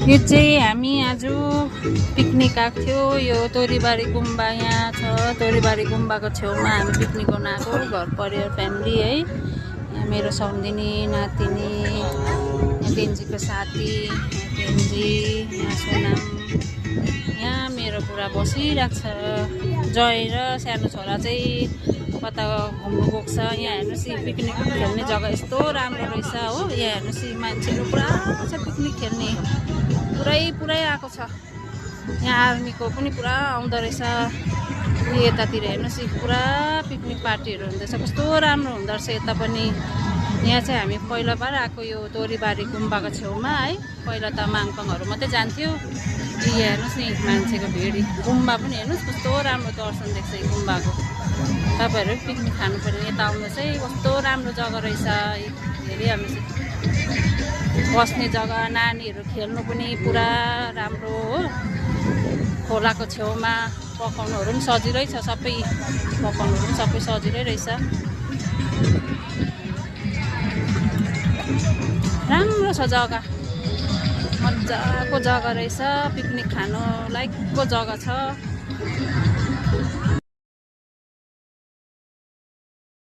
यो चाहिँ हामी आज पिकनिक आएको थियो। यो तोरीबारी गुम्बा यहाँ छ। तोरीबारी गुम्बाको छेउमा हामी पिकनिक गर्न आएको घर परिवार फ्यामिली है। यहाँ मेरो सम्धिनी नातिनी, यहाँ बेन्जीको साथी, बेन्जी, यहाँ सोनाम, यहाँ मेरो बुढा बसिरहेको छ। जय र सानो छोरा चाहिँ कता घुम्नु गएको छ। यहाँ हेर्नुहोस् पिकनिक खेल्ने जग्गा यस्तो राम्रो रहेछ हो। यहाँ हेर्नुहोस् मान्छेहरू पुरा छ पिकनिक खेल्ने, पुरै आएको छ। यहाँ आर्मीको पनि पुरा आउँदो रहेछ। यतातिर हेर्नुहोस् पुरा पिकनिक पार्टीहरू हुँदैछ, कस्तो राम्रो हुँदो रहेछ यता पनि। यहाँ चाहिँ हामी पहिला बार आएको यो तोरीबारी गुम्बाको छेउमा है। पहिला त माङपाङहरू मात्रै जान्थ्यो। यहाँ हेर्नुहोस् नि मान्छेको भिड। गुम्बा पनि हेर्नुहोस् कस्तो राम्रो दर्शन देख्छ यो गुम्बाको। तपाईँहरू पिकनिक खानु पर्ने यता आउनुहोस् है, कस्तो राम्रो जग्गा रहेछ। हेरिहाल्नुहोस् बस्ने जग्गा, नानीहरू खेल्नु पनि पुरा राम्रो हो। खोलाको छेउमा पकाउनुहरू पनि सजिलै छ, सबै पकाउनुहरू पनि सबै सजिलै रहेछ। राम्रो छ जग्गा, मजाको जग्गा रहेछ। पिकनिक खानु लायकको जग्गा छ।